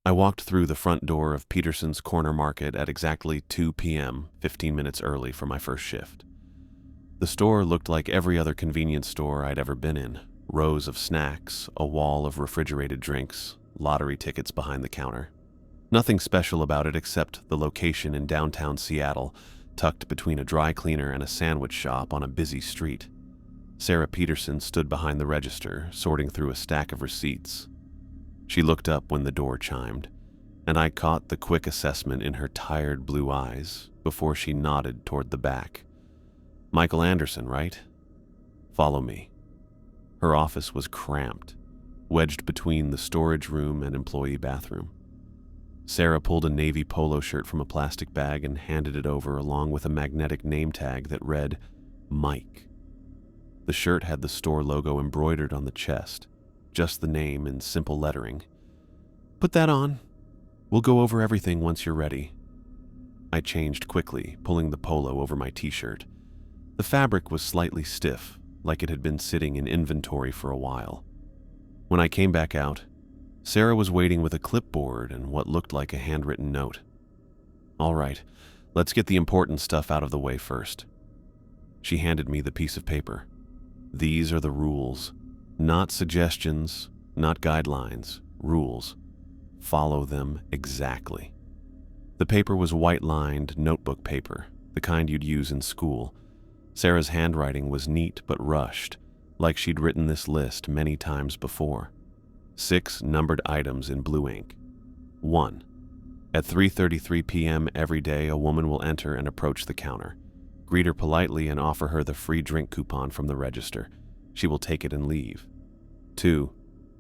I walked through the front door of Peterson's Corner Market at exactly 2 p.m., 15 minutes early for my first shift. The store looked like every other convenience store I'd ever been in. Rows of snacks, a wall of refrigerated drinks, lottery tickets behind the counter. Nothing special about it except the location in downtown Seattle, tucked between a dry cleaner and a sandwich shop on a busy street. Sarah Peterson stood behind the register, sorting through a stack of receipts. She looked up when the door chimed, and I caught the quick assessment in her tired blue eyes before she nodded toward the back. "Michael Anderson, right? Follow me." Her office was cramped, wedged between the storage room and employee bathroom. Sarah pulled a navy polo shirt from a plastic bag and handed it over along with a magnetic name tag that read, Mike. The shirt had the store logo embroidered on the chest, just the name in simple lettering. "Put that on. We'll go over everything once you're ready." I changed quickly, pulling the polo over my t-shirt. The fabric was slightly stiff, like it had been sitting in inventory for a while. When I came back out, Sarah was waiting with a clipboard and what looked like a handwritten note. "All right, let's get the important stuff out of the way first." She handed me the piece of paper. "These are the rules. Not suggestions, not guidelines, rules. Follow them exactly." The paper was white-lined notebook paper, the kind you'd use in school. Sarah's handwriting was neat but rushed, like she'd written this list many times before. 6 numbered items in blue ink. 1. At 3:33 p.m. every day, a woman will enter and approach the counter. Greet her politely and offer her the free drink coupon from the register. She will take it and leave. 2.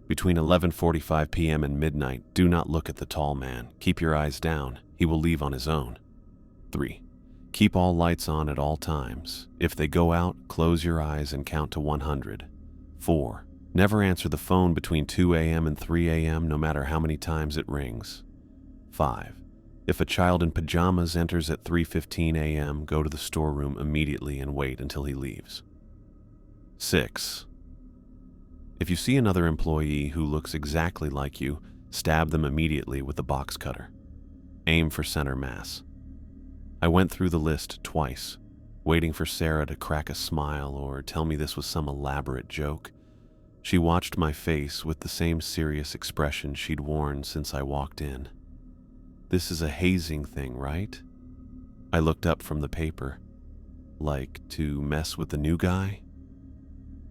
Between 11:45 p.m. and midnight, do not look at the tall man. Keep your eyes down. He will leave on his own. 3. Keep all lights on at all times. If they go out, close your eyes and count to 100. 4. Never answer the phone between 2 a.m. and 3 a.m. no matter how many times it rings. 5. If a child in pajamas enters at 3:15 a.m., go to the storeroom immediately and wait until he leaves. 6. If you see another employee who looks exactly like you, stab them immediately with the box cutter. Aim for center mass. I went through the list twice, waiting for Sarah to crack a smile or tell me this was some elaborate joke. She watched my face with the same serious expression she'd worn since I walked in. "This is a hazing thing, right?" I looked up from the paper. "Like to mess with the new guy?"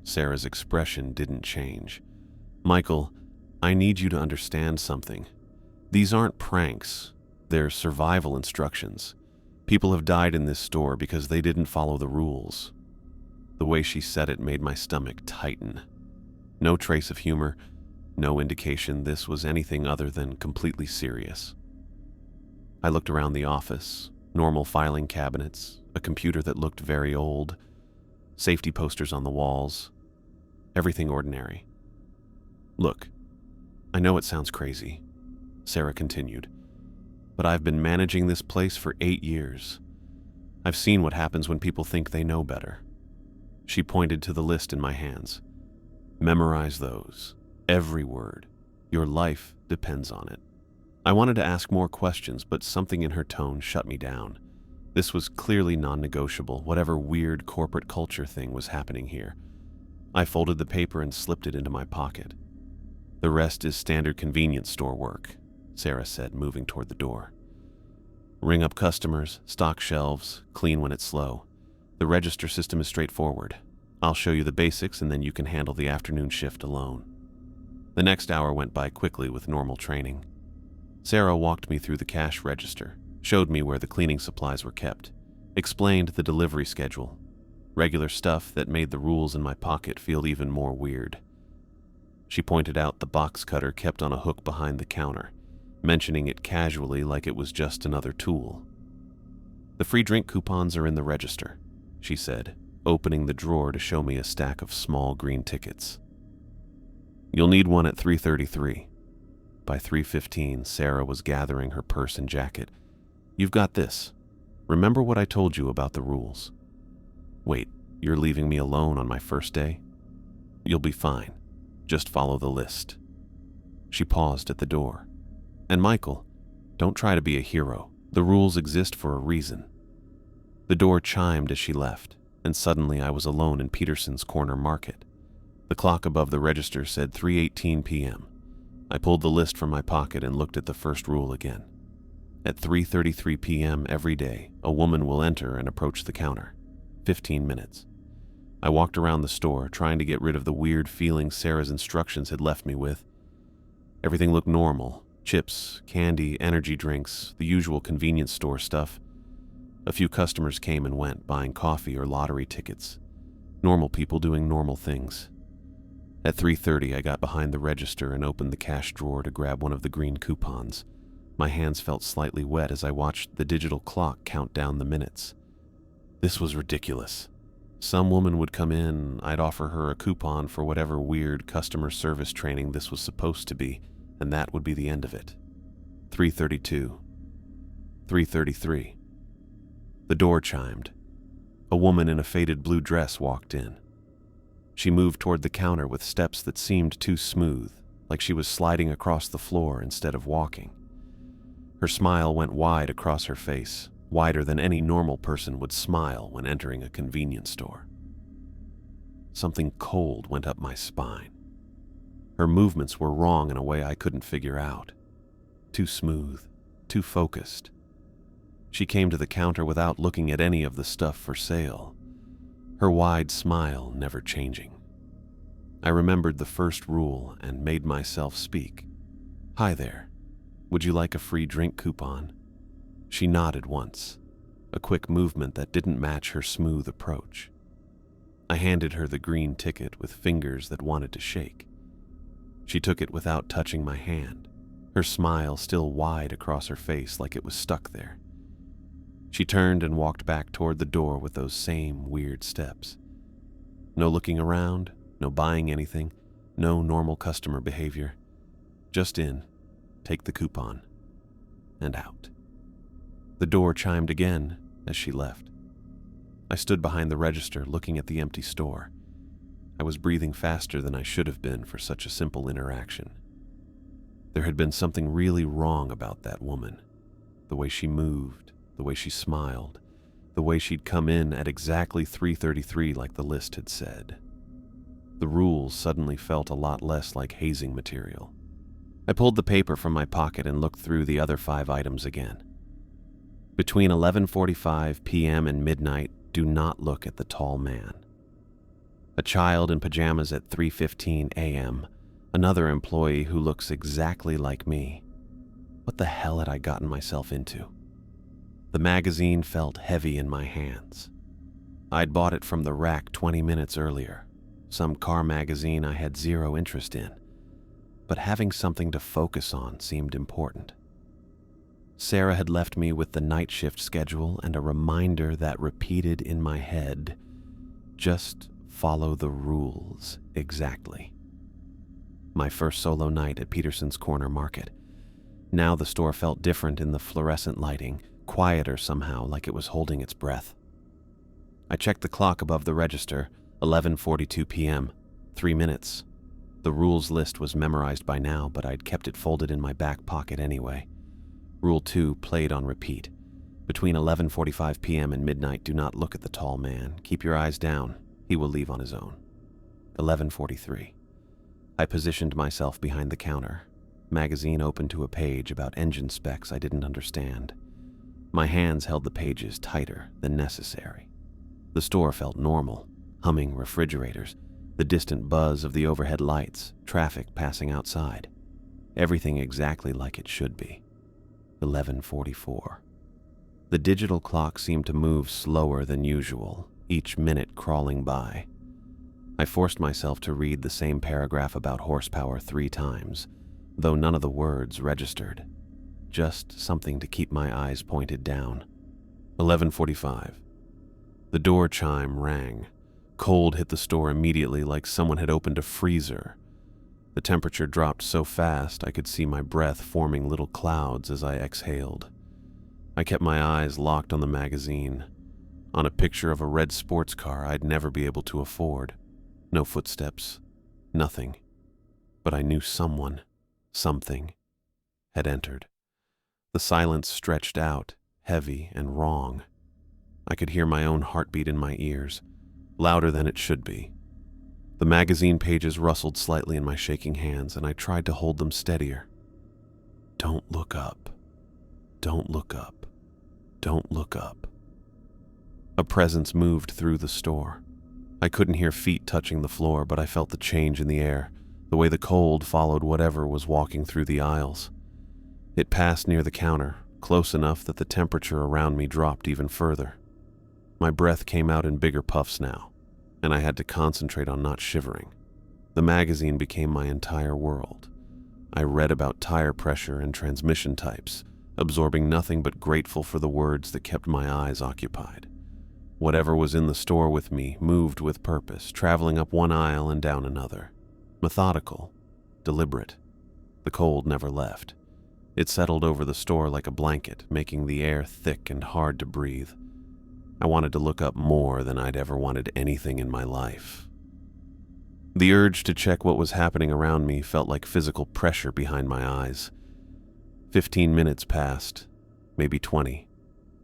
Sarah's expression didn't change. "Michael, I need you to understand something. These aren't pranks. They're survival instructions. People have died in this store because they didn't follow the rules." The way she said it made my stomach tighten. No trace of humor, no indication this was anything other than completely serious. I looked around the office, normal filing cabinets, a computer that looked very old, safety posters on the walls, everything ordinary. "Look, I know it sounds crazy," Sarah continued, "but I've been managing this place for 8 years. I've seen what happens when people think they know better." She pointed to the list in my hands. "Memorize those, every word. Your life depends on it." I wanted to ask more questions, but something in her tone shut me down. This was clearly non-negotiable, whatever weird corporate culture thing was happening here. I folded the paper and slipped it into my pocket. "The rest is standard convenience store work," Sarah said, moving toward the door. "Ring up customers, stock shelves, clean when it's slow. The register system is straightforward. I'll show you the basics and then you can handle the afternoon shift alone." The next hour went by quickly with normal training. Sarah walked me through the cash register, showed me where the cleaning supplies were kept, explained the delivery schedule, regular stuff that made the rules in my pocket feel even more weird. She pointed out the box cutter kept on a hook behind the counter, mentioning it casually like it was just another tool. "The free drink coupons are in the register," she said, opening the drawer to show me a stack of small green tickets. "You'll need one at 3:33. By 3:15, Sarah was gathering her purse and jacket. "You've got this. Remember what I told you about the rules." "Wait, you're leaving me alone on my first day?" "You'll be fine. Just follow the list." She paused at the door. And Michael, don't try to be a hero. The rules exist for a reason. The door chimed as she left, and suddenly I was alone in Peterson's Corner Market. The clock above the register said 3:18 p.m. I pulled the list from my pocket and looked at the first rule again. At 3:33 p.m. every day, a woman will enter and approach the counter. 15 minutes. I walked around the store, trying to get rid of the weird feeling Sarah's instructions had left me with. Everything looked normal. Chips, candy, energy drinks, the usual convenience store stuff. A few customers came and went, buying coffee or lottery tickets. Normal people doing normal things. At 3:30, I got behind the register and opened the cash drawer to grab one of the green coupons. My hands felt slightly wet as I watched the digital clock count down the minutes. This was ridiculous. Some woman would come in, I'd offer her a coupon for whatever weird customer service training this was supposed to be, and that would be the end of it. 3:32. 3:33. The door chimed. A woman in a faded blue dress walked in. She moved toward the counter with steps that seemed too smooth, like she was sliding across the floor instead of walking. Her smile went wide across her face, wider than any normal person would smile when entering a convenience store. Something cold went up my spine. Her movements were wrong in a way I couldn't figure out. Too smooth, too focused. She came to the counter without looking at any of the stuff for sale, her wide smile never changing. I remembered the first rule and made myself speak. "Hi there. Would you like a free drink coupon?" She nodded once, a quick movement that didn't match her smooth approach. I handed her the green ticket with fingers that wanted to shake. She took it without touching my hand, her smile still wide across her face like it was stuck there. She turned and walked back toward the door with those same weird steps. No looking around, no buying anything, no normal customer behavior. Just in, take the coupon, and out. The door chimed again as she left. I stood behind the register looking at the empty store. I was breathing faster than I should have been for such a simple interaction. There had been something really wrong about that woman. The way she moved, the way she smiled, the way she'd come in at exactly 3:33 like the list had said. The rules suddenly felt a lot less like hazing material. I pulled the paper from my pocket and looked through the other 5 items again. Between 11:45 p.m. and midnight, do not look at the tall man. A child in pajamas at 3:15 a.m., another employee who looks exactly like me. What the hell had I gotten myself into? The magazine felt heavy in my hands. I'd bought it from the rack 20 minutes earlier, some car magazine I had zero interest in, but having something to focus on seemed important. Sarah had left me with the night shift schedule and a reminder that repeated in my head, just follow the rules exactly. My first solo night at Peterson's Corner Market. Now the store felt different in the fluorescent lighting, quieter somehow, like it was holding its breath. I checked the clock above the register, 11:42 p.m., 3 minutes. The rules list was memorized by now, but I'd kept it folded in my back pocket anyway. Rule 2 played on repeat. Between 11:45 p.m. and midnight, do not look at the tall man. Keep your eyes down. He will leave on his own. 11:43. I positioned myself behind the counter. Magazine open to a page about engine specs I didn't understand. My hands held the pages tighter than necessary. The store felt normal. Humming refrigerators, the distant buzz of the overhead lights, traffic passing outside. Everything exactly like it should be. 11:44. The digital clock seemed to move slower than usual, each minute crawling by. I forced myself to read the same paragraph about horsepower 3 times, though none of the words registered. Just something to keep my eyes pointed down. 11:45. The door chime rang. Cold hit the store immediately like someone had opened a freezer. The temperature dropped so fast I could see my breath forming little clouds as I exhaled. I kept my eyes locked on the magazine, on a picture of a red sports car I'd never be able to afford. No footsteps, nothing. But I knew someone, something, had entered. The silence stretched out, heavy and wrong. I could hear my own heartbeat in my ears, louder than it should be. The magazine pages rustled slightly in my shaking hands, and I tried to hold them steadier. Don't look up. Don't look up. Don't look up. A presence moved through the store. I couldn't hear feet touching the floor, but I felt the change in the air, the way the cold followed whatever was walking through the aisles. It passed near the counter, close enough that the temperature around me dropped even further. My breath came out in bigger puffs now, and I had to concentrate on not shivering. The magazine became my entire world. I read about tire pressure and transmission types, absorbing nothing but grateful for the words that kept my eyes occupied. Whatever was in the store with me moved with purpose, traveling up one aisle and down another. Methodical, deliberate. The cold never left. It settled over the store like a blanket, making the air thick and hard to breathe. I wanted to look up more than I'd ever wanted anything in my life. The urge to check what was happening around me felt like physical pressure behind my eyes. 15 minutes passed, maybe 20.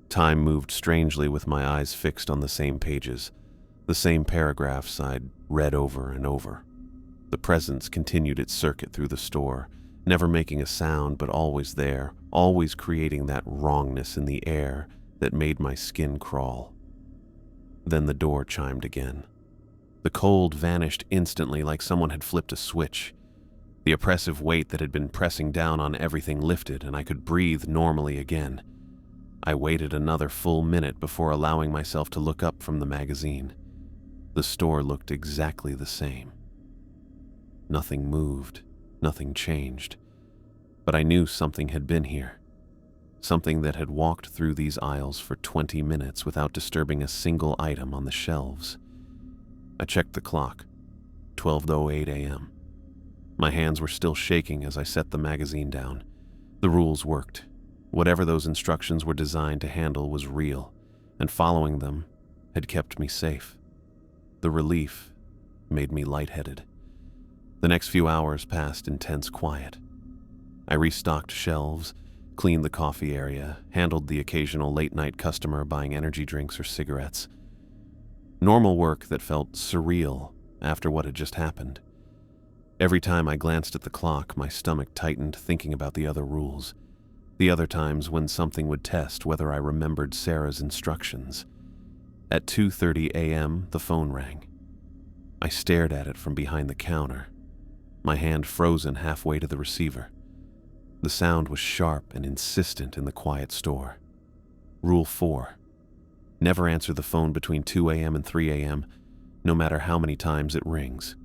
Time moved strangely with my eyes fixed on the same pages, the same paragraphs I'd read over and over. The presence continued its circuit through the store, never making a sound but always there, always creating that wrongness in the air that made my skin crawl. Then the door chimed again. The cold vanished instantly like someone had flipped a switch. The oppressive weight that had been pressing down on everything lifted, and I could breathe normally again. I waited another full minute before allowing myself to look up from the magazine. The store looked exactly the same. Nothing moved, nothing changed, but I knew something had been here. Something that had walked through these aisles for 20 minutes without disturbing a single item on the shelves. I checked the clock, 12:08 a.m. My hands were still shaking as I set the magazine down. The rules worked. Whatever those instructions were designed to handle was real, and following them had kept me safe. The relief made me lightheaded. The next few hours passed in tense quiet. I restocked shelves, cleaned the coffee area, handled the occasional late-night customer buying energy drinks or cigarettes. Normal work that felt surreal after what had just happened. Every time I glanced at the clock, my stomach tightened thinking about the other rules. The other times when something would test whether I remembered Sarah's instructions. At 2:30 a.m., the phone rang. I stared at it from behind the counter, my hand frozen halfway to the receiver. The sound was sharp and insistent in the quiet store. Rule 4. Never answer the phone between 2 a.m. and 3 a.m., no matter how many times it rings.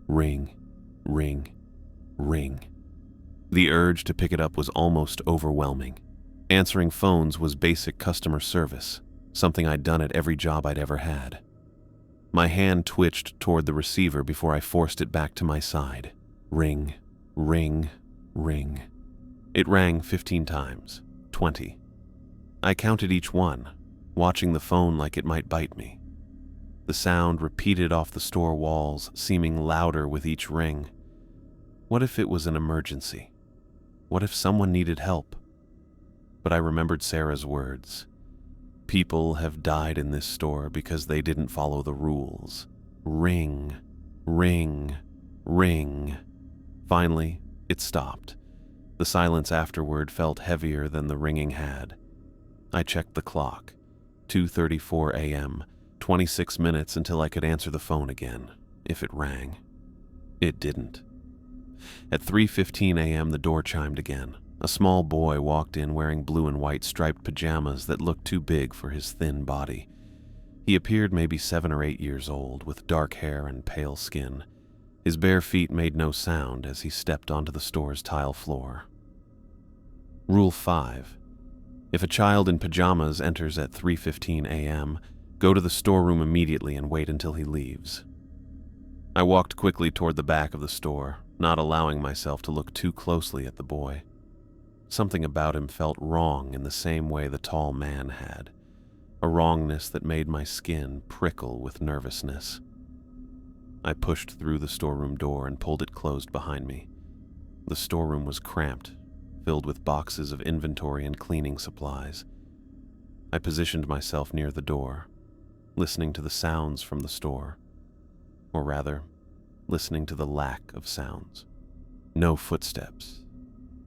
Ring, ring, ring. The urge to pick it up was almost overwhelming. Answering phones was basic customer service, something I'd done at every job I'd ever had. My hand twitched toward the receiver before I forced it back to my side. Ring, ring, ring. It rang 15 times, 20. I counted each one, watching the phone like it might bite me. The sound repeated off the store walls, seeming louder with each ring. What if it was an emergency? What if someone needed help? But I remembered Sarah's words. People have died in this store because they didn't follow the rules. Ring, ring, ring. Finally, it stopped. The silence afterward felt heavier than the ringing had. I checked the clock. 2:34 a.m., 26 minutes until I could answer the phone again, if it rang. It didn't. At 3:15 a.m., the door chimed again. A small boy walked in wearing blue and white striped pajamas that looked too big for his thin body. He appeared maybe 7 or 8 years old, with dark hair and pale skin. His bare feet made no sound as he stepped onto the store's tile floor. Rule 5. If a child in pajamas enters at 3:15 a.m., go to the storeroom immediately and wait until he leaves. I walked quickly toward the back of the store, not allowing myself to look too closely at the boy. Something about him felt wrong in the same way the tall man had, a wrongness that made my skin prickle with nervousness. I pushed through the storeroom door and pulled it closed behind me. The storeroom was cramped, filled with boxes of inventory and cleaning supplies. I positioned myself near the door, listening to the sounds from the store. Or rather, listening to the lack of sounds. No footsteps,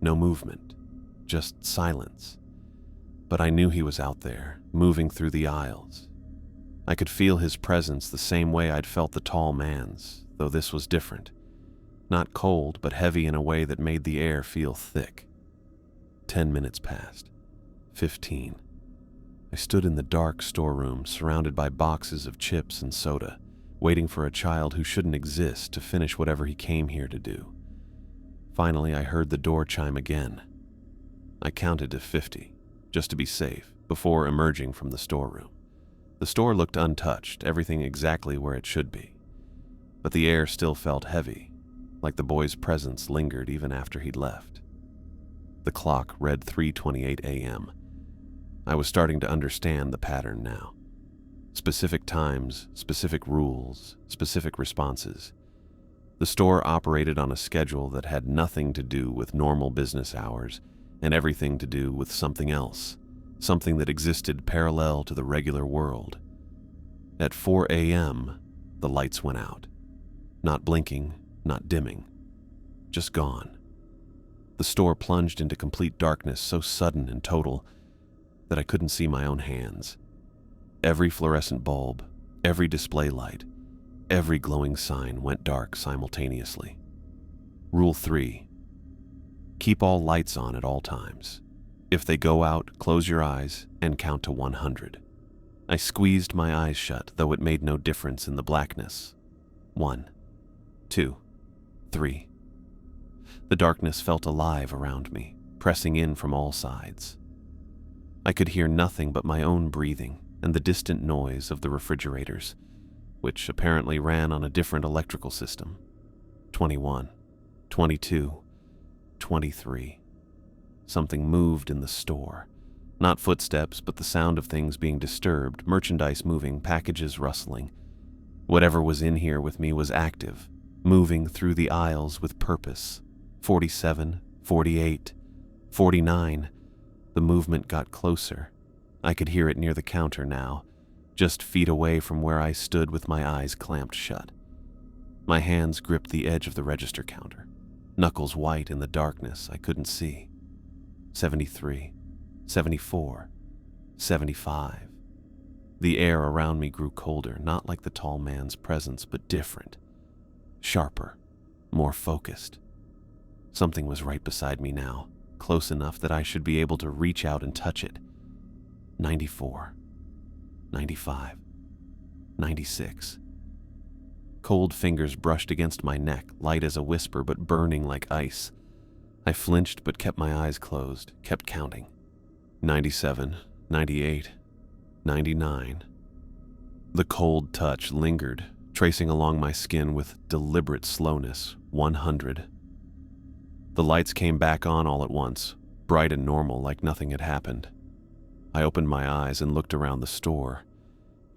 no movement, just silence. But I knew he was out there, moving through the aisles. I could feel his presence the same way I'd felt the tall man's, though this was different. Not cold, but heavy in a way that made the air feel thick. 10 minutes passed. 15. I stood in the dark storeroom, surrounded by boxes of chips and soda, waiting for a child who shouldn't exist to finish whatever he came here to do. Finally, I heard the door chime again. I counted to 50, just to be safe, before emerging from the storeroom. The store looked untouched, everything exactly where it should be. But the air still felt heavy, like the boy's presence lingered even after he'd left. The clock read 3:28 a.m. I was starting to understand the pattern now. Specific times, specific rules, specific responses. The store operated on a schedule that had nothing to do with normal business hours and everything to do with something else, something that existed parallel to the regular world. At 4 a.m., the lights went out. Not blinking, not dimming, just gone. The store plunged into complete darkness so sudden and total that I couldn't see my own hands. Every fluorescent bulb, every display light, every glowing sign went dark simultaneously. Rule 3. Keep all lights on at all times. If they go out, close your eyes and count to 100. I squeezed my eyes shut, though it made no difference in the blackness. 1, 2, 3. The darkness felt alive around me, pressing in from all sides. I could hear nothing but my own breathing and the distant noise of the refrigerators, which apparently ran on a different electrical system. 21, 22, 23. Something moved in the store. Not footsteps, but the sound of things being disturbed, merchandise moving, packages rustling. Whatever was in here with me was active, moving through the aisles with purpose. 47, 48, 49. The movement got closer. I could hear it near the counter now, just feet away from where I stood with my eyes clamped shut. My hands gripped the edge of the register counter, knuckles white in the darkness I couldn't see. 73, 74, 75. The air around me grew colder, not like the tall man's presence, but different. Sharper, more focused. Something was right beside me now, close enough that I should be able to reach out and touch it. 94, 95, 96. Cold fingers brushed against my neck, light as a whisper but burning like ice. I flinched but kept my eyes closed, kept counting. 97, 98, 99. The cold touch lingered, tracing along my skin with deliberate slowness. 100. The lights came back on all at once, bright and normal like nothing had happened. I opened my eyes and looked around the store.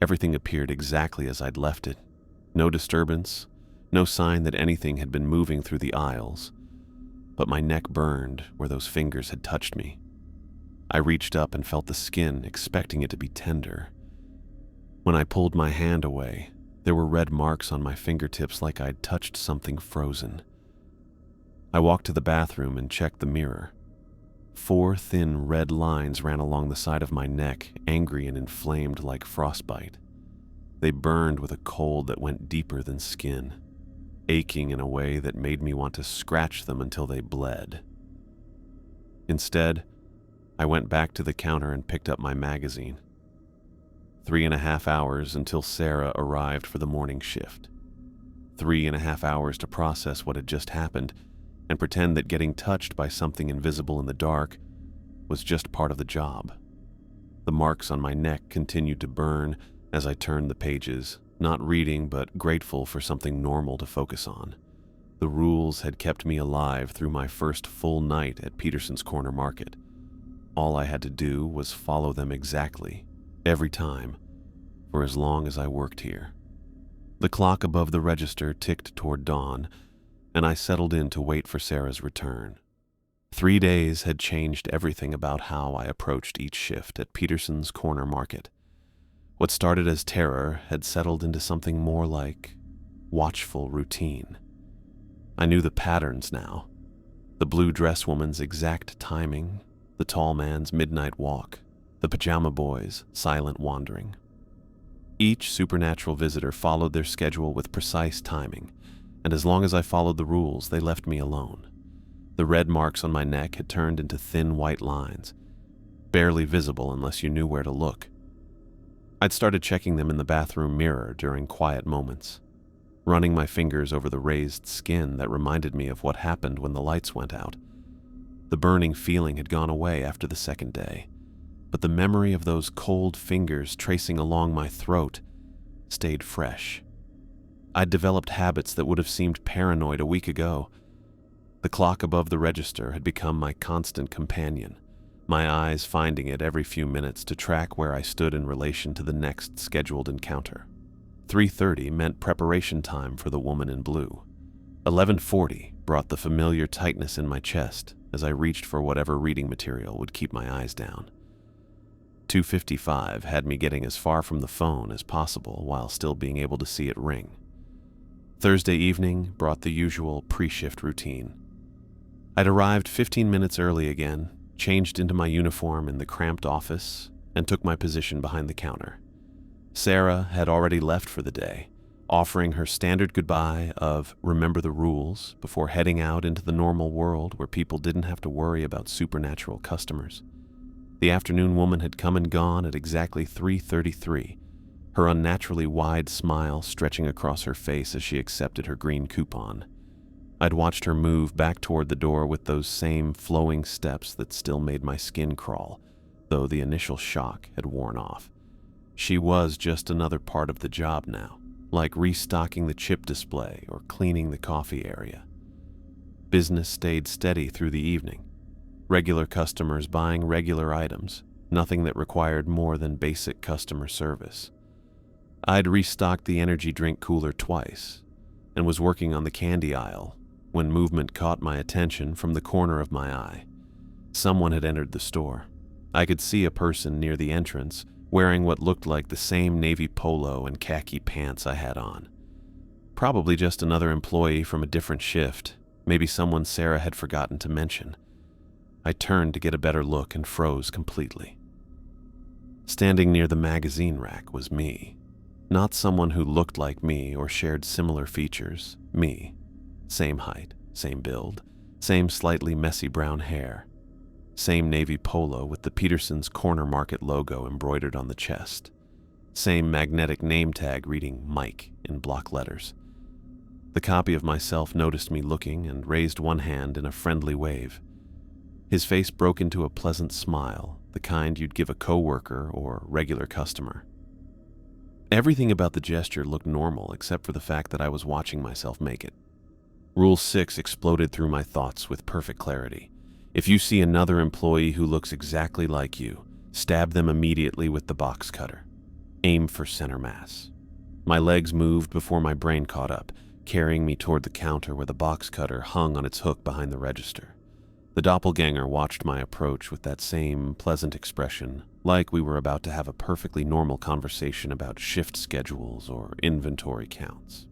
Everything appeared exactly as I'd left it. No disturbance, no sign that anything had been moving through the aisles. But my neck burned where those fingers had touched me. I reached up and felt the skin, expecting it to be tender. When I pulled my hand away, there were red marks on my fingertips like I'd touched something frozen. I walked to the bathroom and checked the mirror. 4 thin red lines ran along the side of my neck, angry and inflamed like frostbite. They burned with a cold that went deeper than skin, aching in a way that made me want to scratch them until they bled. Instead, I went back to the counter and picked up my magazine. 3.5 hours until Sarah arrived for the morning shift. 3.5 hours to process what had just happened and pretend that getting touched by something invisible in the dark was just part of the job. The marks on my neck continued to burn as I turned the pages, not reading but grateful for something normal to focus on. The rules had kept me alive through my first full night at Peterson's Corner Market. All I had to do was follow them exactly, every time, for as long as I worked here. The clock above the register ticked toward dawn, and I settled in to wait for Sarah's return. 3 days had changed everything about how I approached each shift at Peterson's Corner Market. What started as terror had settled into something more like watchful routine. I knew the patterns now. The blue dress woman's exact timing, the tall man's midnight walk, the pajama boy's silent wandering. Each supernatural visitor followed their schedule with precise timing, and as long as I followed the rules, they left me alone. The red marks on my neck had turned into thin white lines, barely visible unless you knew where to look. I'd started checking them in the bathroom mirror during quiet moments, running my fingers over the raised skin that reminded me of what happened when the lights went out. The burning feeling had gone away after the second day, but the memory of those cold fingers tracing along my throat stayed fresh. I'd developed habits that would have seemed paranoid a week ago. The clock above the register had become my constant companion, my eyes finding it every few minutes to track where I stood in relation to the next scheduled encounter. 3:30 meant preparation time for the woman in blue. 11:40 brought the familiar tightness in my chest as I reached for whatever reading material would keep my eyes down. 2:55 had me getting as far from the phone as possible while still being able to see it ring. Thursday evening brought the usual pre-shift routine. I'd arrived 15 minutes early again, changed into my uniform in the cramped office, and took my position behind the counter. Sarah had already left for the day, offering her standard goodbye of "remember the rules" before heading out into the normal world where people didn't have to worry about supernatural customers. The afternoon woman had come and gone at exactly 3:33, her unnaturally wide smile stretching across her face as she accepted her green coupon. I'd watched her move back toward the door with those same flowing steps that still made my skin crawl, though the initial shock had worn off. She was just another part of the job now, like restocking the chip display or cleaning the coffee area. Business stayed steady through the evening. Regular customers buying regular items, nothing that required more than basic customer service. I'd restocked the energy drink cooler twice and was working on the candy aisle when movement caught my attention from the corner of my eye. Someone had entered the store. I could see a person near the entrance wearing what looked like the same navy polo and khaki pants I had on. Probably just another employee from a different shift, maybe someone Sarah had forgotten to mention. I turned to get a better look and froze completely. Standing near the magazine rack was me. Not someone who looked like me or shared similar features. Me. Same height, same build, same slightly messy brown hair. Same navy polo with the Peterson's Corner Market logo embroidered on the chest. Same magnetic name tag reading Mike in block letters. The copy of myself noticed me looking and raised one hand in a friendly wave. His face broke into a pleasant smile, the kind you'd give a coworker or regular customer. Everything about the gesture looked normal except for the fact that I was watching myself make it. Rule 6 exploded through my thoughts with perfect clarity. If you see another employee who looks exactly like you, stab them immediately with the box cutter. Aim for center mass. My legs moved before my brain caught up, carrying me toward the counter where the box cutter hung on its hook behind the register. The doppelgänger watched my approach with that same pleasant expression, like we were about to have a perfectly normal conversation about shift schedules or inventory counts.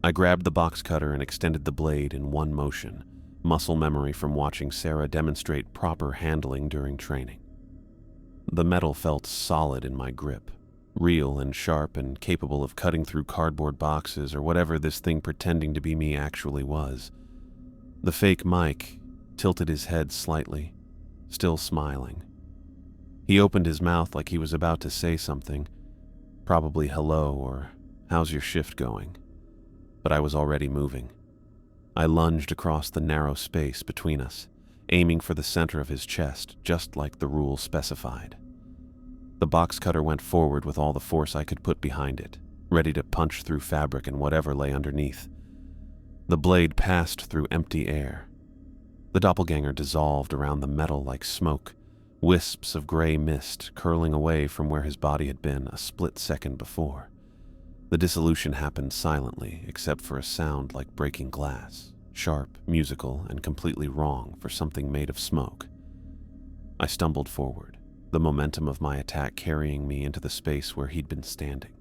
I grabbed the box cutter and extended the blade in one motion, muscle memory from watching Sarah demonstrate proper handling during training. The metal felt solid in my grip, real and sharp and capable of cutting through cardboard boxes or whatever this thing pretending to be me actually was. The fake Mike tilted his head slightly, still smiling. He opened his mouth like he was about to say something, probably hello or how's your shift going, but I was already moving. I lunged across the narrow space between us, aiming for the center of his chest, just like the rule specified. The box cutter went forward with all the force I could put behind it, ready to punch through fabric and whatever lay underneath. The blade passed through empty air. The doppelganger dissolved around the metal like smoke, wisps of gray mist curling away from where his body had been a split second before. The dissolution happened silently, except for a sound like breaking glass, sharp, musical, and completely wrong for something made of smoke. I stumbled forward, the momentum of my attack carrying me into the space where he'd been standing.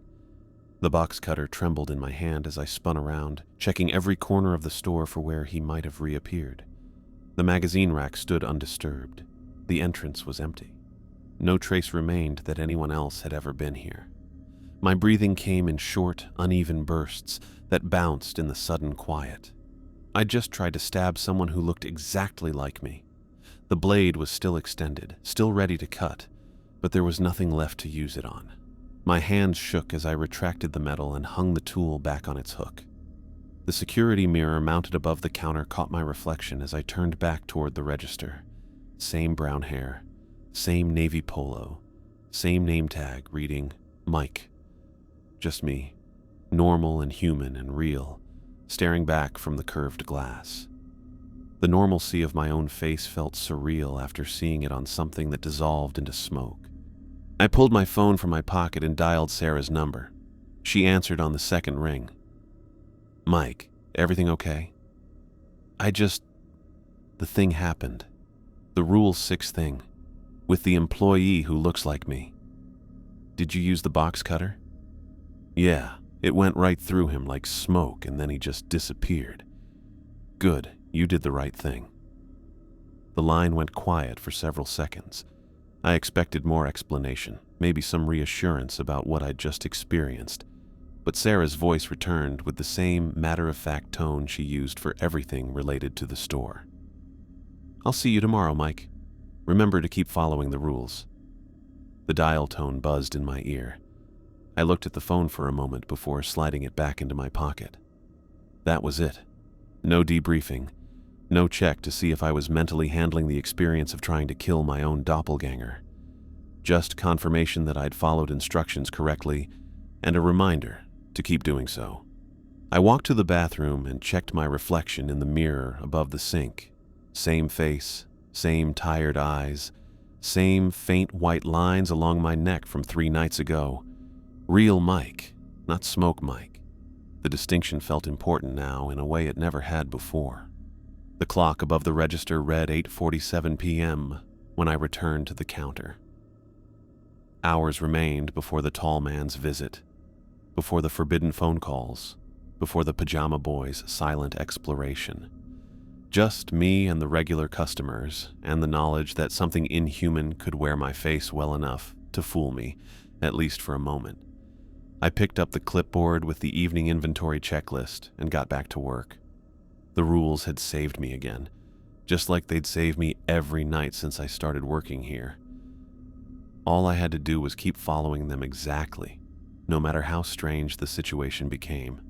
The box cutter trembled in my hand as I spun around, checking every corner of the store for where he might have reappeared. The magazine rack stood undisturbed. The entrance was empty. No trace remained that anyone else had ever been here. My breathing came in short, uneven bursts that bounced in the sudden quiet. I just tried to stab someone who looked exactly like me. The blade was still extended, still ready to cut, but there was nothing left to use it on. My hands shook as I retracted the metal and hung the tool back on its hook. The security mirror mounted above the counter caught my reflection as I turned back toward the register. Same brown hair, same navy polo, same name tag reading Mike. Just me, normal and human and real, staring back from the curved glass. The normalcy of my own face felt surreal after seeing it on something that dissolved into smoke. I pulled my phone from my pocket and dialed Sarah's number. She answered on the second ring. Mike, everything okay? The thing happened. The Rule 6 thing. With the employee who looks like me. Did you use the box cutter? Yeah, it went right through him like smoke and then he just disappeared. Good, you did the right thing. The line went quiet for several seconds. I expected more explanation, maybe some reassurance about what I'd just experienced. But Sarah's voice returned with the same matter-of-fact tone she used for everything related to the store. I'll see you tomorrow, Mike. Remember to keep following the rules. The dial tone buzzed in my ear. I looked at the phone for a moment before sliding it back into my pocket. That was it. No debriefing. No check to see if I was mentally handling the experience of trying to kill my own doppelganger. Just confirmation that I'd followed instructions correctly, and a reminder to keep doing so. I walked to the bathroom and checked my reflection in the mirror above the sink. Same face, same tired eyes, same faint white lines along my neck from 3 nights ago. Real Mike, not Smoke Mike. The distinction felt important now in a way it never had before. The clock above the register read 8:47 p.m. when I returned to the counter. Hours remained before the tall man's visit, before the forbidden phone calls, before the pajama boy's silent exploration. Just me and the regular customers, and the knowledge that something inhuman could wear my face well enough to fool me, at least for a moment. I picked up the clipboard with the evening inventory checklist and got back to work. The rules had saved me again, just like they'd saved me every night since I started working here. All I had to do was keep following them exactly, no matter how strange the situation became.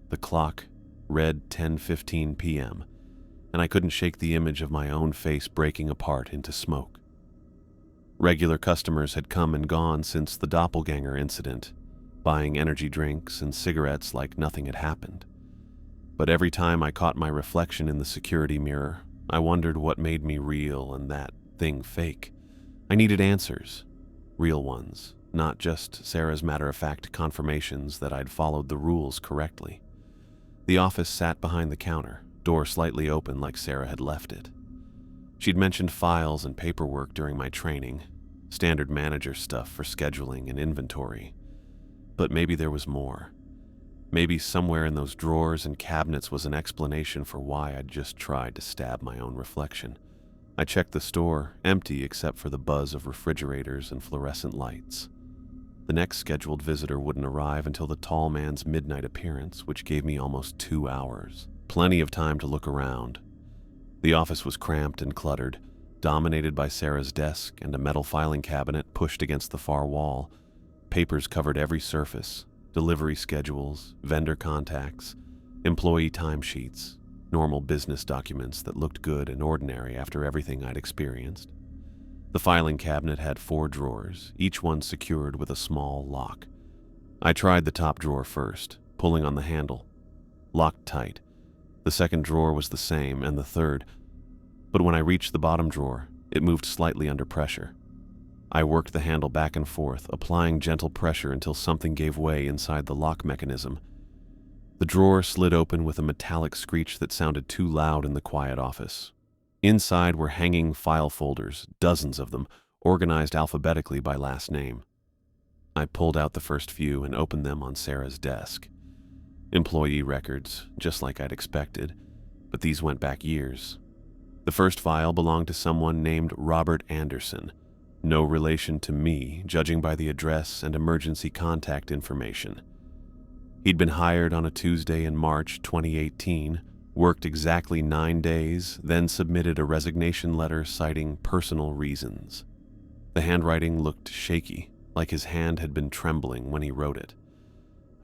The clock read 10:15 p.m., and I couldn't shake the image of my own face breaking apart into smoke. Regular customers had come and gone since the doppelganger incident, buying energy drinks and cigarettes like nothing had happened. But every time I caught my reflection in the security mirror, I wondered what made me real and that thing fake. I needed answers, real ones, not just Sarah's matter-of-fact confirmations that I'd followed the rules correctly. The office sat behind the counter, door slightly open like Sarah had left it. She'd mentioned files and paperwork during my training, standard manager stuff for scheduling and inventory. But maybe there was more. Maybe somewhere in those drawers and cabinets was an explanation for why I'd just tried to stab my own reflection. I checked the store, empty except for the buzz of refrigerators and fluorescent lights. The next scheduled visitor wouldn't arrive until the tall man's midnight appearance, which gave me almost 2 hours. Plenty of time to look around. The office was cramped and cluttered, dominated by Sarah's desk and a metal filing cabinet pushed against the far wall. Papers covered every surface, delivery schedules, vendor contacts, employee timesheets, normal business documents that looked good and ordinary after everything I'd experienced. The filing cabinet had 4 drawers, each one secured with a small lock. I tried the top drawer first, pulling on the handle. Locked tight. The second drawer was the same, and the third. But when I reached the bottom drawer, it moved slightly under pressure. I worked the handle back and forth, applying gentle pressure until something gave way inside the lock mechanism. The drawer slid open with a metallic screech that sounded too loud in the quiet office. Inside were hanging file folders, dozens of them, organized alphabetically by last name. I pulled out the first few and opened them on Sarah's desk. Employee records, just like I'd expected, but these went back years. The first file belonged to someone named Robert Anderson, no relation to me, judging by the address and emergency contact information. He'd been hired on a Tuesday in March 2018, worked exactly 9 days, then submitted a resignation letter citing personal reasons. The handwriting looked shaky, like his hand had been trembling when he wrote it.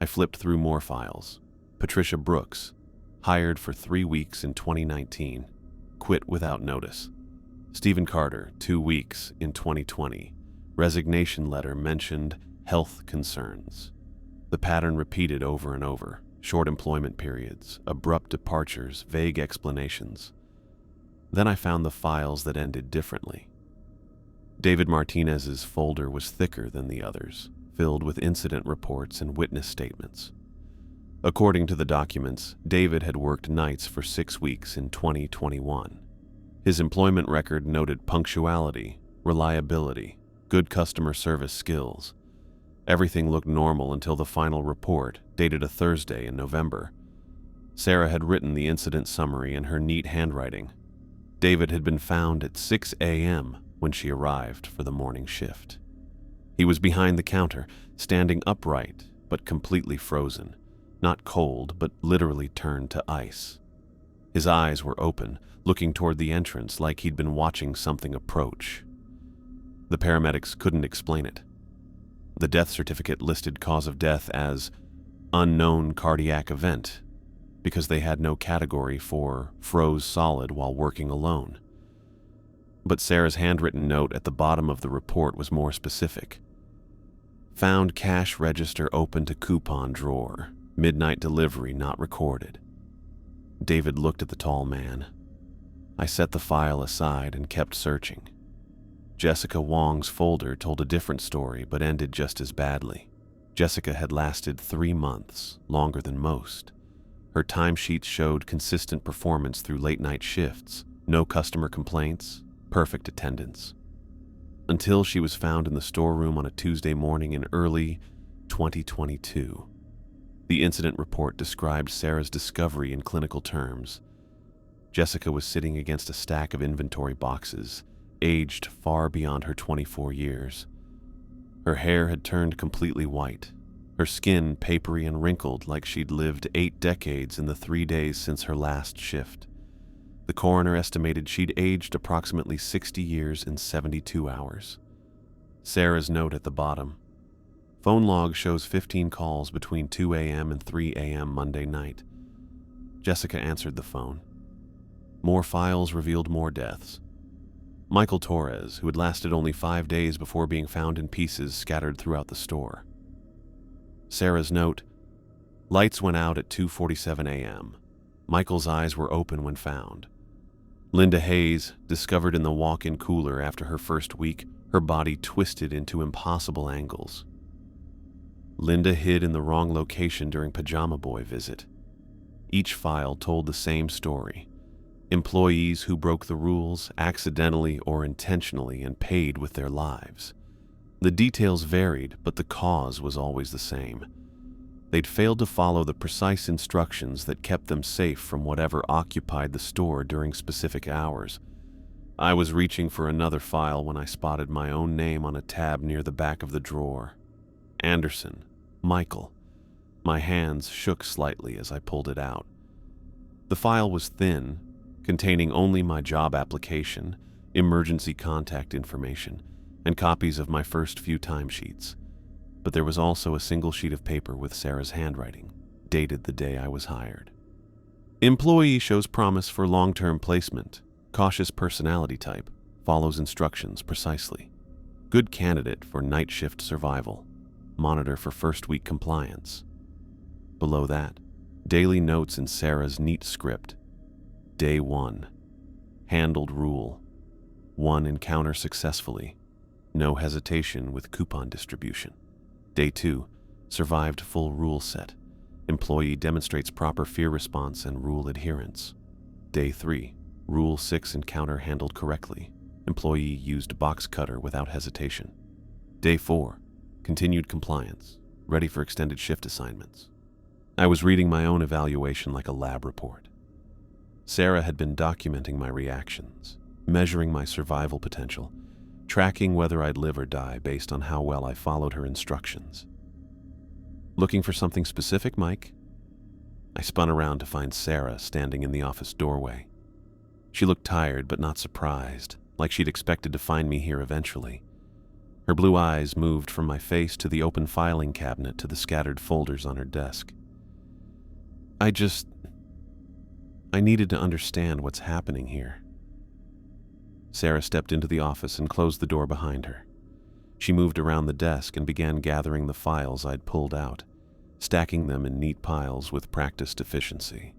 I flipped through more files. Patricia Brooks, hired for 3 weeks in 2019, quit without notice. Stephen Carter, 2 weeks in 2020. Resignation letter mentioned health concerns. The pattern repeated over and over. Short employment periods, abrupt departures, vague explanations. Then I found the files that ended differently. David Martinez's folder was thicker than the others, filled with incident reports and witness statements. According to the documents, David had worked nights for 6 weeks in 2021. His employment record noted punctuality, reliability, good customer service skills. Everything looked normal until the final report, dated a Thursday in November. Sarah had written the incident summary in her neat handwriting. David had been found at 6 a.m. when she arrived for the morning shift. He was behind the counter, standing upright but completely frozen, not cold but literally turned to ice. His eyes were open, looking toward the entrance like he'd been watching something approach. The paramedics couldn't explain it. The death certificate listed cause of death as unknown cardiac event because they had no category for froze solid while working alone. But Sarah's handwritten note at the bottom of the report was more specific. Found cash register open to coupon drawer, midnight delivery not recorded. David looked at the tall man. I set the file aside and kept searching. Jessica Wong's folder told a different story but ended just as badly. Jessica had lasted 3 months, longer than most. Her timesheets showed consistent performance through late-night shifts, no customer complaints, perfect attendance. Until she was found in the storeroom on a Tuesday morning in early 2022. The incident report described Sarah's discovery in clinical terms. Jessica was sitting against a stack of inventory boxes, aged far beyond her 24 years. Her hair had turned completely white, her skin papery and wrinkled like she'd lived 8 decades in the 3 days since her last shift. The coroner estimated she'd aged approximately 60 years in 72 hours. Sarah's note at the bottom. Phone log shows 15 calls between 2 a.m. and 3 a.m. Monday night. Jessica answered the phone. More files revealed more deaths. Michael Torres, who had lasted only 5 days before being found in pieces scattered throughout the store. Sarah's note, lights went out at 2:47 a.m. Michael's eyes were open when found. Linda Hayes, discovered in the walk-in cooler after her first week, her body twisted into impossible angles. Linda hid in the wrong location during Pajama Boy visit. Each file told the same story. Employees who broke the rules accidentally or intentionally and paid with their lives. The details varied, but the cause was always the same. They'd failed to follow the precise instructions that kept them safe from whatever occupied the store during specific hours. I was reaching for another file when I spotted my own name on a tab near the back of the drawer. Anderson, Michael. My hands shook slightly as I pulled it out. The file was thin, containing only my job application, emergency contact information, and copies of my first few timesheets. But there was also a single sheet of paper with Sarah's handwriting, dated the day I was hired. Employee shows promise for long-term placement, cautious personality type, follows instructions precisely. Good candidate for night shift survival, monitor for first-week compliance. Below that, daily notes in Sarah's neat script. Day 1. Handled rule. 1 encounter successfully. No hesitation with coupon distribution. Day 2. Survived full rule set. Employee demonstrates proper fear response and rule adherence. Day 3. Rule 6 encounter handled correctly. Employee used box cutter without hesitation. Day 4. Continued compliance. Ready for extended shift assignments. I was reading my own evaluation like a lab report. Sarah had been documenting my reactions, measuring my survival potential, tracking whether I'd live or die based on how well I followed her instructions. Looking for something specific, Mike? I spun around to find Sarah standing in the office doorway. She looked tired but not surprised, like she'd expected to find me here eventually. Her blue eyes moved from my face to the open filing cabinet to the scattered folders on her desk. I needed to understand what's happening here. Sarah stepped into the office and closed the door behind her. She moved around the desk and began gathering the files I'd pulled out, stacking them in neat piles with practiced efficiency.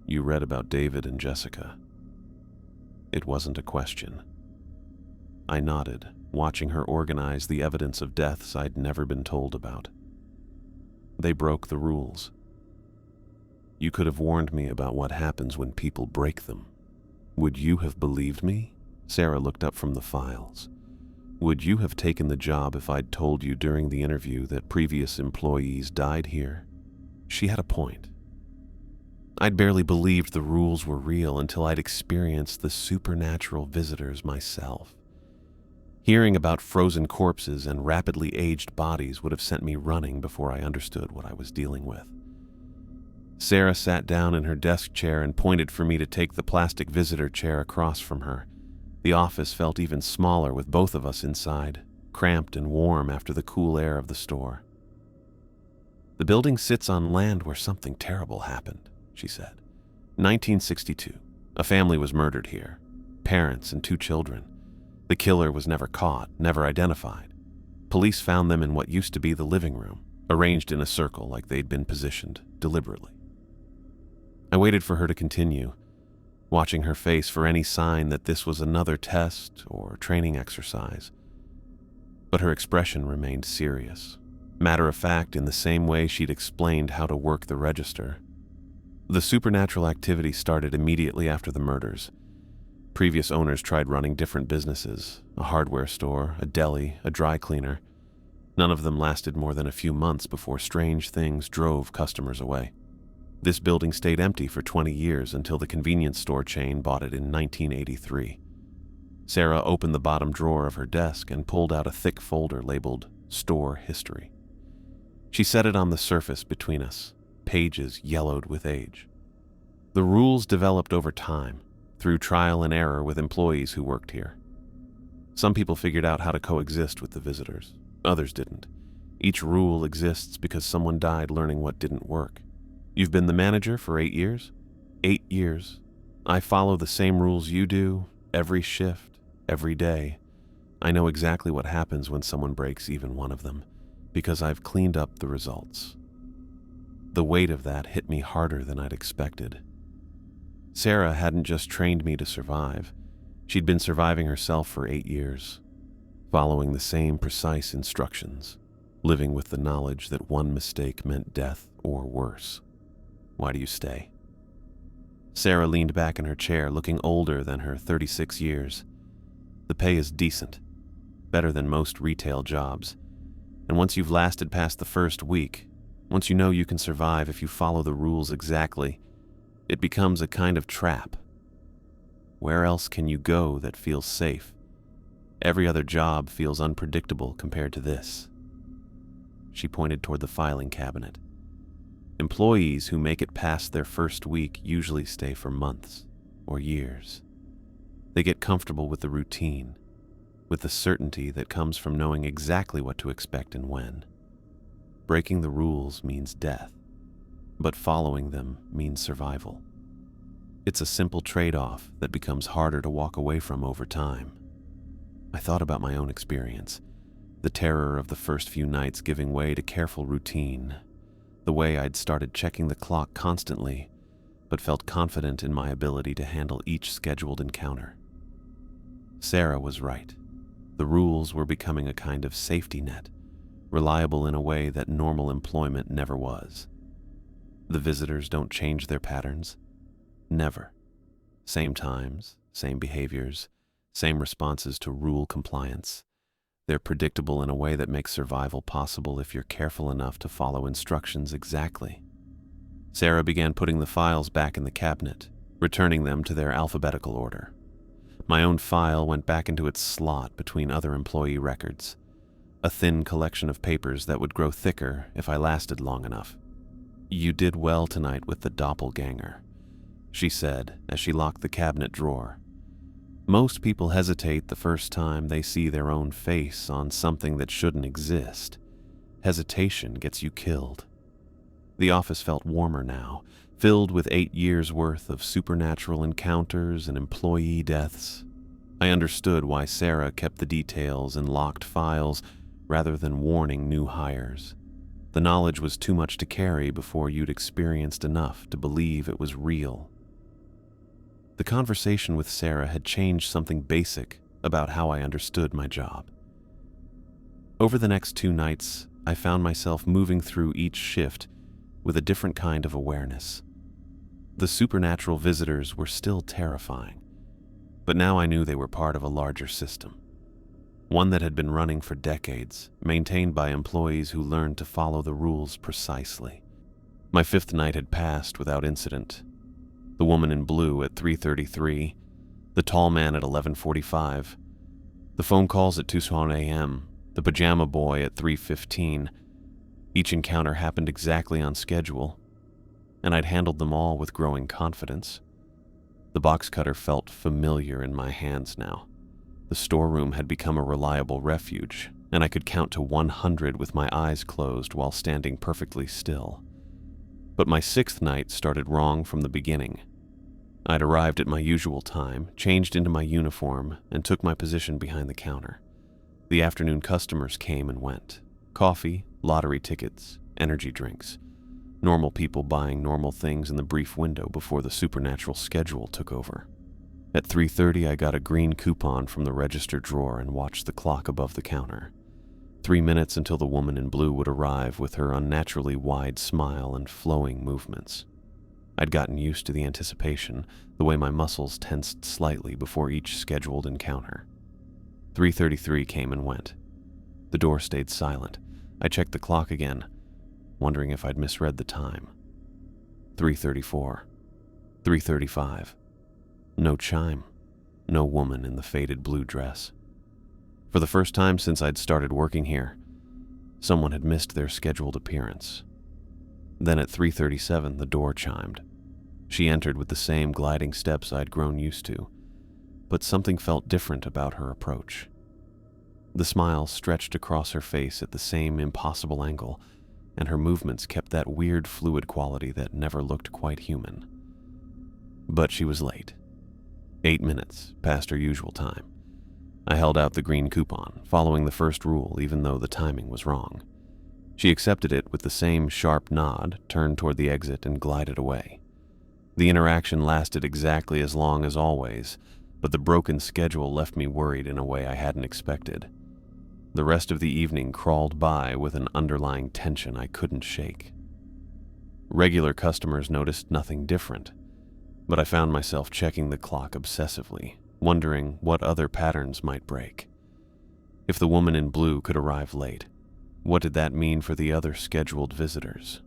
You read about David and Jessica. It wasn't a question. I nodded, watching her organize the evidence of deaths I'd never been told about. They broke the rules. You could have warned me about what happens when people break them. Would you have believed me? Sarah looked up from the files. Would you have taken the job if I'd told you during the interview that previous employees died here? She had a point. I'd barely believed the rules were real until I'd experienced the supernatural visitors myself. Hearing about frozen corpses and rapidly aged bodies would have sent me running before I understood what I was dealing with. Sarah sat down in her desk chair and pointed for me to take the plastic visitor chair across from her. The office felt even smaller with both of us inside, cramped and warm after the cool air of the store. The building sits on land where something terrible happened, she said. 1962. A family was murdered here. Parents and 2 children. The killer was never caught, never identified. Police found them in what used to be the living room, arranged in a circle like they'd been positioned deliberately. I waited for her to continue, watching her face for any sign that this was another test or training exercise. But her expression remained serious, matter-of-fact in the same way she'd explained how to work the register. The supernatural activity started immediately after the murders. Previous owners tried running different businesses, a hardware store, a deli, a dry cleaner. None of them lasted more than a few months before strange things drove customers away. This building stayed empty for 20 years until the convenience store chain bought it in 1983. Sarah opened the bottom drawer of her desk and pulled out a thick folder labeled Store History. She set it on the surface between us, pages yellowed with age. The rules developed over time, through trial and error with employees who worked here. Some people figured out how to coexist with the visitors, others didn't. Each rule exists because someone died learning what didn't work. You've been the manager for 8 years? 8 years. I follow the same rules you do, every shift, every day. I know exactly what happens when someone breaks even one of them, because I've cleaned up the results. The weight of that hit me harder than I'd expected. Sarah hadn't just trained me to survive. She'd been surviving herself for 8 years, following the same precise instructions, living with the knowledge that one mistake meant death or worse. Why do you stay? Sarah leaned back in her chair, looking older than her 36 years. The pay is decent, better than most retail jobs. And once you've lasted past the first week, once you know you can survive if you follow the rules exactly, it becomes a kind of trap. Where else can you go that feels safe? Every other job feels unpredictable compared to this. She pointed toward the filing cabinet. Employees who make it past their first week usually stay for months or years. They get comfortable with the routine, with the certainty that comes from knowing exactly what to expect and when. Breaking the rules means death, but following them means survival. It's a simple trade-off that becomes harder to walk away from over time. I thought about my own experience, the terror of the first few nights giving way to careful routine, the way I'd started checking the clock constantly, but felt confident in my ability to handle each scheduled encounter. Sarah was right. The rules were becoming a kind of safety net, reliable in a way that normal employment never was. The visitors don't change their patterns. Never. Same times, same behaviors, same responses to rule compliance. They're predictable in a way that makes survival possible if you're careful enough to follow instructions exactly. Sarah began putting the files back in the cabinet, returning them to their alphabetical order. My own file went back into its slot between other employee records, a thin collection of papers that would grow thicker if I lasted long enough. "You did well tonight with the doppelgänger," she said as she locked the cabinet drawer. "Most people hesitate the first time they see their own face on something that shouldn't exist. Hesitation gets you killed." The office felt warmer now, filled with 8 years' worth of supernatural encounters and employee deaths. I understood why Sarah kept the details in locked files rather than warning new hires. The knowledge was too much to carry before you'd experienced enough to believe it was real. The conversation with Sarah had changed something basic about how I understood my job. Over the next 2 nights, I found myself moving through each shift with a different kind of awareness. The supernatural visitors were still terrifying, but now I knew they were part of a larger system. One that had been running for decades, maintained by employees who learned to follow the rules precisely. My 5th night had passed without incident. The woman in blue at 3:33, the tall man at 11:45, the phone calls at 2 a.m., the pajama boy at 3:15. Each encounter happened exactly on schedule, and I'd handled them all with growing confidence. The box cutter felt familiar in my hands now. The storeroom had become a reliable refuge, and I could count to 100 with my eyes closed while standing perfectly still. But my 6th night started wrong from the beginning. I'd arrived at my usual time, changed into my uniform, and took my position behind the counter. The afternoon customers came and went. Coffee, lottery tickets, energy drinks. Normal people buying normal things in the brief window before the supernatural schedule took over. At 3:30, I got a green coupon from the register drawer and watched the clock above the counter. 3 minutes until the woman in blue would arrive with her unnaturally wide smile and flowing movements. I'd gotten used to the anticipation, the way my muscles tensed slightly before each scheduled encounter. 3:33 came and went. The door stayed silent. I checked the clock again, wondering if I'd misread the time. 3:34. 3:35. No chime. No woman in the faded blue dress. For the first time since I'd started working here, someone had missed their scheduled appearance. Then at 3:37, the door chimed. She entered with the same gliding steps I'd grown used to, but something felt different about her approach. The smile stretched across her face at the same impossible angle, and her movements kept that weird fluid quality that never looked quite human. But she was late. 8 minutes past her usual time. I held out the green coupon, following the first rule even though the timing was wrong. She accepted it with the same sharp nod, turned toward the exit, and glided away. The interaction lasted exactly as long as always, but the broken schedule left me worried in a way I hadn't expected. The rest of the evening crawled by with an underlying tension I couldn't shake. Regular customers noticed nothing different, but I found myself checking the clock obsessively, wondering what other patterns might break. If the woman in blue could arrive late, what did that mean for the other scheduled visitors?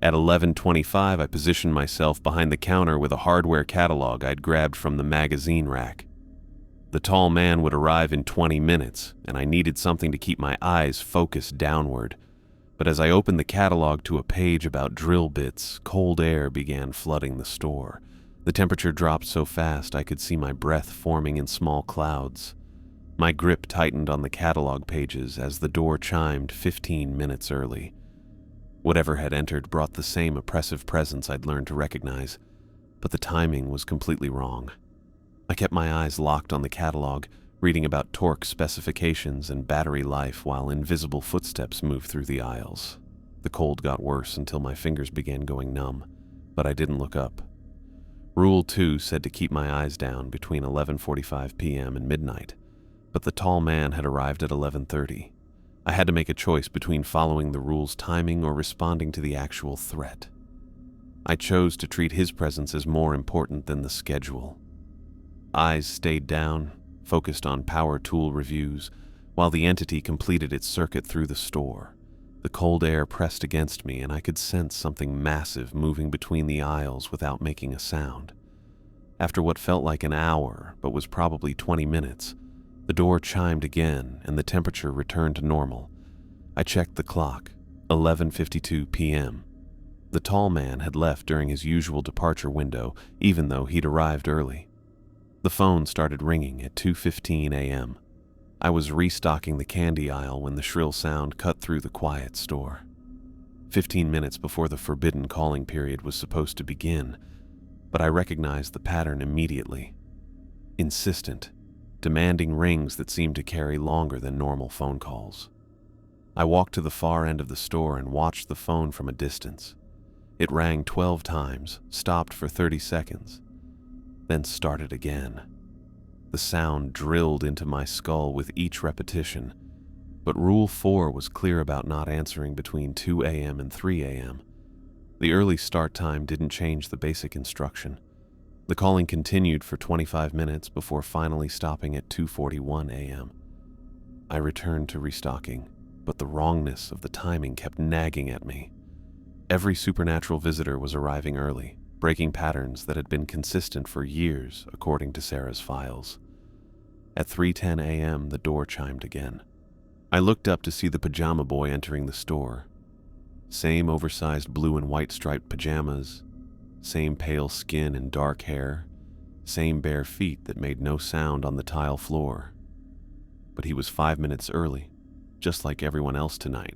At 11:25, I positioned myself behind the counter with a hardware catalog I'd grabbed from the magazine rack. The tall man would arrive in 20 minutes, and I needed something to keep my eyes focused downward. But as I opened the catalog to a page about drill bits, cold air began flooding the store. The temperature dropped so fast I could see my breath forming in small clouds. My grip tightened on the catalog pages as the door chimed 15 minutes early. Whatever had entered brought the same oppressive presence I'd learned to recognize, but the timing was completely wrong. I kept my eyes locked on the catalog, reading about torque specifications and battery life while invisible footsteps moved through the aisles. The cold got worse until my fingers began going numb, but I didn't look up. Rule 2 said to keep my eyes down between 11:45 p.m. and midnight, but the tall man had arrived at 11:30. I had to make a choice between following the rule's timing or responding to the actual threat. I chose to treat his presence as more important than the schedule. Eyes stayed down, focused on power tool reviews, while the entity completed its circuit through the store. The cold air pressed against me, and I could sense something massive moving between the aisles without making a sound. After what felt like an hour, but was probably 20 minutes, the door chimed again and the temperature returned to normal. I checked the clock, 11:52 p.m. The tall man had left during his usual departure window, even though he'd arrived early. The phone started ringing at 2:15 a.m. I was restocking the candy aisle when the shrill sound cut through the quiet store. 15 minutes before the forbidden calling period was supposed to begin, but I recognized the pattern immediately. Insistent, demanding rings that seemed to carry longer than normal phone calls. I walked to the far end of the store and watched the phone from a distance. It rang 12 times, stopped for 30 seconds, then started again. The sound drilled into my skull with each repetition, but Rule 4 was clear about not answering between 2 a.m. and 3 a.m. The early start time didn't change the basic instruction. The calling continued for 25 minutes before finally stopping at 2:41 a.m. I returned to restocking, but the wrongness of the timing kept nagging at me. Every supernatural visitor was arriving early, breaking patterns that had been consistent for years, according to Sarah's files. At 3:10 a.m., the door chimed again. I looked up to see the pajama boy entering the store. Same oversized blue and white striped pajamas, same pale skin and dark hair, same bare feet that made no sound on the tile floor. But he was 5 minutes early, just like everyone else tonight.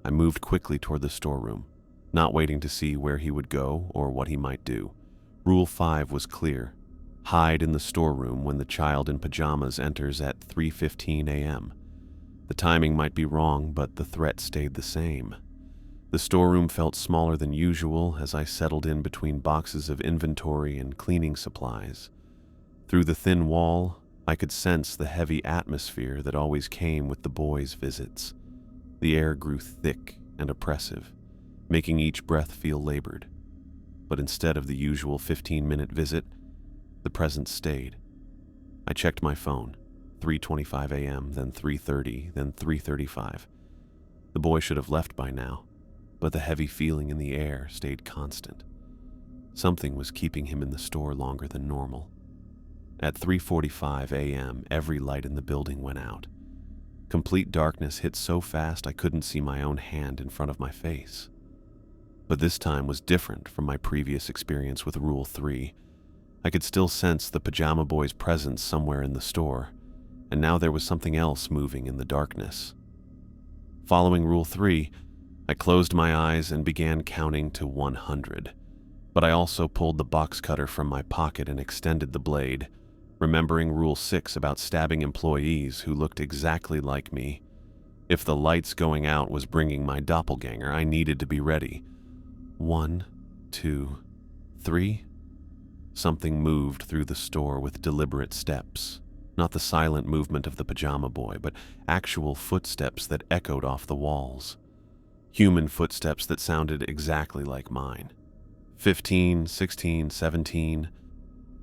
I moved quickly toward the storeroom, not waiting to see where he would go or what he might do. Rule 5 was clear. Hide in the storeroom when the child in pajamas enters at 3:15 a.m. The timing might be wrong, but the threat stayed the same. The storeroom felt smaller than usual as I settled in between boxes of inventory and cleaning supplies. Through the thin wall, I could sense the heavy atmosphere that always came with the boys' visits. The air grew thick and oppressive, making each breath feel labored. But instead of the usual 15-minute visit, the presence stayed. I checked my phone, 3:25 a.m., then 3:30, then 3:35. The boy should have left by now, but the heavy feeling in the air stayed constant. Something was keeping him in the store longer than normal. At 3:45 a.m., every light in the building went out. Complete darkness hit so fast I couldn't see my own hand in front of my face. But this time was different from my previous experience with Rule 3. I could still sense the pajama boy's presence somewhere in the store, and now there was something else moving in the darkness. Following Rule 3, I closed my eyes and began counting to 100, but I also pulled the box cutter from my pocket and extended the blade, remembering Rule 6 about stabbing employees who looked exactly like me. If the lights going out was bringing my doppelganger, I needed to be ready. 1, 2, 3. Something moved through the store with deliberate steps. Not the silent movement of the pajama boy, but actual footsteps that echoed off the walls. Human footsteps that sounded exactly like mine. 15, 16, 17.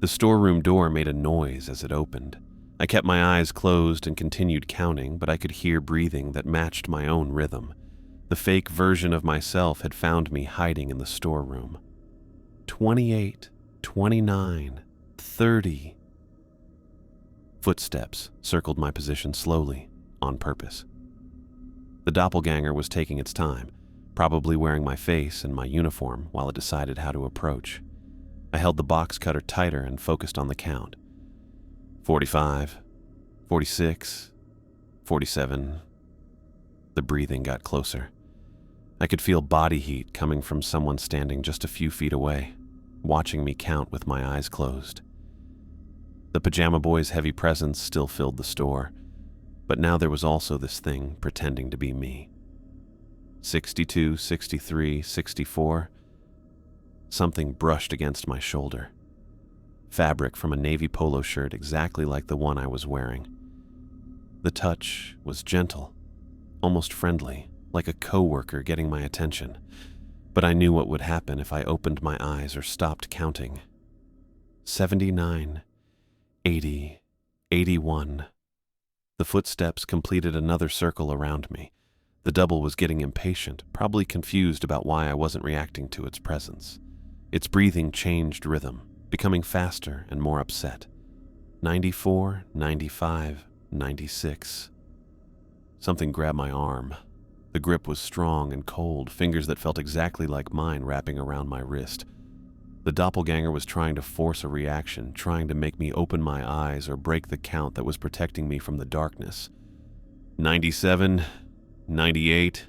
The storeroom door made a noise as it opened. I kept my eyes closed and continued counting, but I could hear breathing that matched my own rhythm. The fake version of myself had found me hiding in the storeroom. 28, 29, 30. Footsteps circled my position slowly, on purpose. The doppelganger was taking its time, probably wearing my face and my uniform while it decided how to approach. I held the box cutter tighter and focused on the count. 45, 46, 47. The breathing got closer. I could feel body heat coming from someone standing just a few feet away, watching me count with my eyes closed. The pajama boy's heavy presence still filled the store, but now there was also this thing pretending to be me. 62, 63, 64. Something brushed against my shoulder. Fabric from a navy polo shirt exactly like the one I was wearing. The touch was gentle, almost friendly, like a coworker getting my attention. But I knew what would happen if I opened my eyes or stopped counting. 79, 80, 81. The footsteps completed another circle around me. The double was getting impatient, probably confused about why I wasn't reacting to its presence. Its breathing changed rhythm, becoming faster and more upset. 94, 95, 96. Something grabbed my arm. The grip was strong and cold, fingers that felt exactly like mine wrapping around my wrist. The doppelganger was trying to force a reaction, trying to make me open my eyes or break the count that was protecting me from the darkness. 97, 98.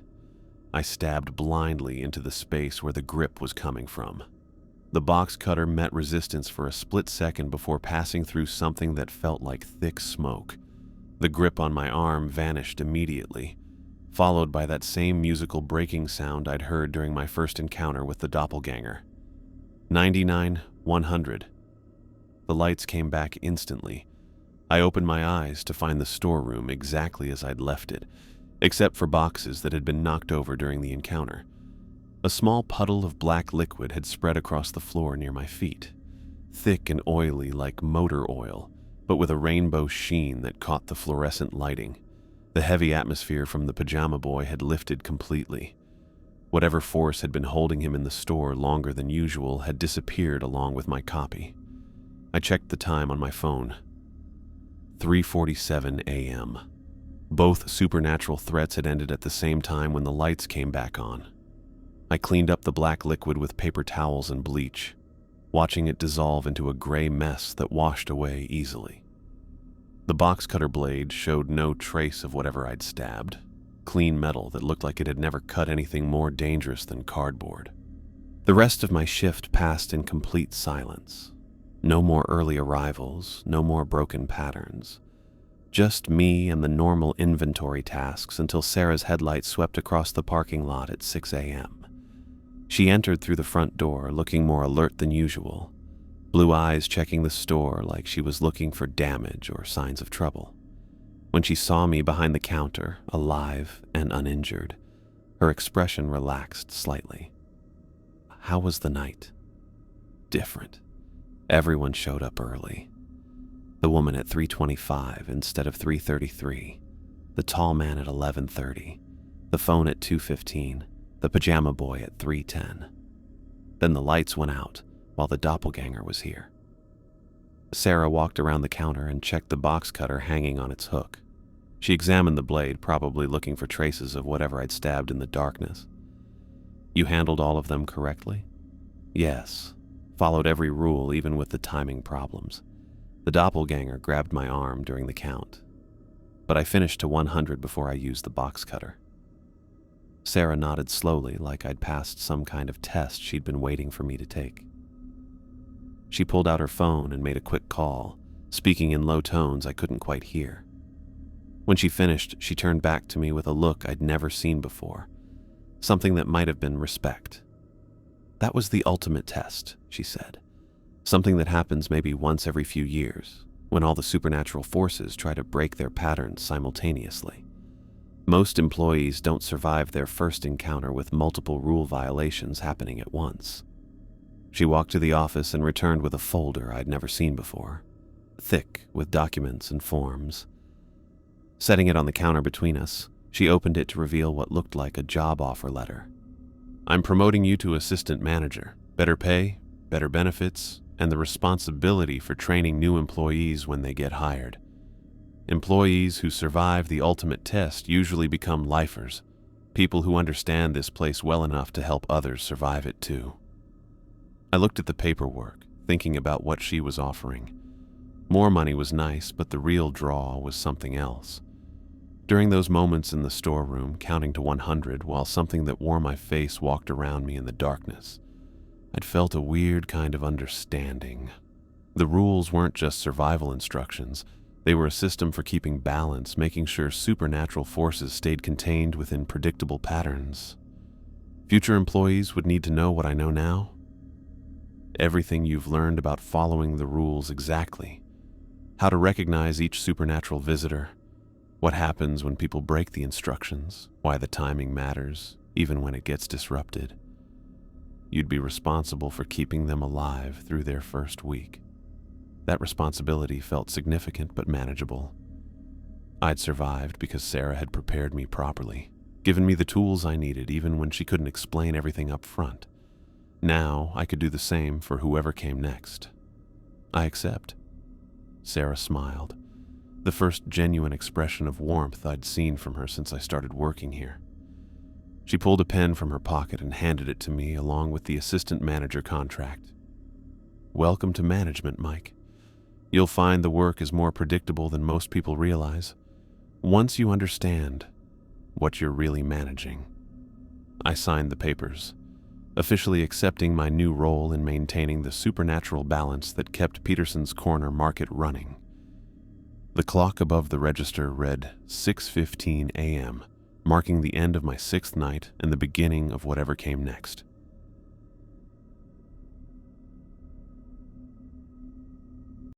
I stabbed blindly into the space where the grip was coming from. The box cutter met resistance for a split second before passing through something that felt like thick smoke. The grip on my arm vanished immediately, followed by that same musical breaking sound I'd heard during my first encounter with the doppelganger. 99, 100. The lights came back instantly. I opened my eyes to find the storeroom exactly as I'd left it, except for boxes that had been knocked over during the encounter. A small puddle of black liquid had spread across the floor near my feet, thick and oily like motor oil, but with a rainbow sheen that caught the fluorescent lighting. The heavy atmosphere from the pajama boy had lifted completely. Whatever force had been holding him in the store longer than usual had disappeared along with my copy. I checked the time on my phone. 3:47 a.m. Both supernatural threats had ended at the same time when the lights came back on. I cleaned up the black liquid with paper towels and bleach, watching it dissolve into a gray mess that washed away easily. The box cutter blade showed no trace of whatever I'd stabbed. Clean metal that looked like it had never cut anything more dangerous than cardboard. The rest of my shift passed in complete silence. No more early arrivals, no more broken patterns. Just me and the normal inventory tasks until Sarah's headlights swept across the parking lot at 6 a.m. She entered through the front door, looking more alert than usual, blue eyes checking the store like she was looking for damage or signs of trouble. When she saw me behind the counter, alive and uninjured, her expression relaxed slightly. How was the night? Different. Everyone showed up early. The woman at 3:25 instead of 3:33, the tall man at 11:30, the phone at 2:15, the pajama boy at 3:10. Then the lights went out while the doppelganger was here. Sarah walked around the counter and checked the box cutter hanging on its hook. She examined the blade, probably looking for traces of whatever I'd stabbed in the darkness. You handled all of them correctly? Yes. Followed every rule, even with the timing problems. The doppelganger grabbed my arm during the count, but I finished to 100 before I used the box cutter. Sarah nodded slowly, like I'd passed some kind of test she'd been waiting for me to take. She pulled out her phone and made a quick call, speaking in low tones I couldn't quite hear. When she finished, she turned back to me with a look I'd never seen before, something that might have been respect. That was the ultimate test, she said. Something that happens maybe once every few years, when all the supernatural forces try to break their patterns simultaneously. Most employees don't survive their first encounter with multiple rule violations happening at once. She walked to the office and returned with a folder I'd never seen before, thick with documents and forms. Setting it on the counter between us, she opened it to reveal what looked like a job offer letter. I'm promoting you to assistant manager. Better pay, better benefits, and the responsibility for training new employees when they get hired. Employees who survive the ultimate test usually become lifers, people who understand this place well enough to help others survive it too. I looked at the paperwork, thinking about what she was offering. More money was nice, but the real draw was something else. During those moments in the storeroom, counting to 100 while something that wore my face walked around me in the darkness, I'd felt a weird kind of understanding. The rules weren't just survival instructions. They were a system for keeping balance, making sure supernatural forces stayed contained within predictable patterns. Future employees would need to know what I know now. Everything you've learned about following the rules exactly. How to recognize each supernatural visitor. What happens when people break the instructions, why the timing matters, even when it gets disrupted. You'd be responsible for keeping them alive through their first week. That responsibility felt significant but manageable. I'd survived because Sarah had prepared me properly, given me the tools I needed even when she couldn't explain everything up front. Now I could do the same for whoever came next. I accept. Sarah smiled, the first genuine expression of warmth I'd seen from her since I started working here. She pulled a pen from her pocket and handed it to me along with the assistant manager contract. Welcome to management, Mike. You'll find the work is more predictable than most people realize, once you understand what you're really managing. I signed the papers, officially accepting my new role in maintaining the supernatural balance that kept Peterson's Corner Market running. The clock above the register read 6:15 a.m., marking the end of my 6th night and the beginning of whatever came next.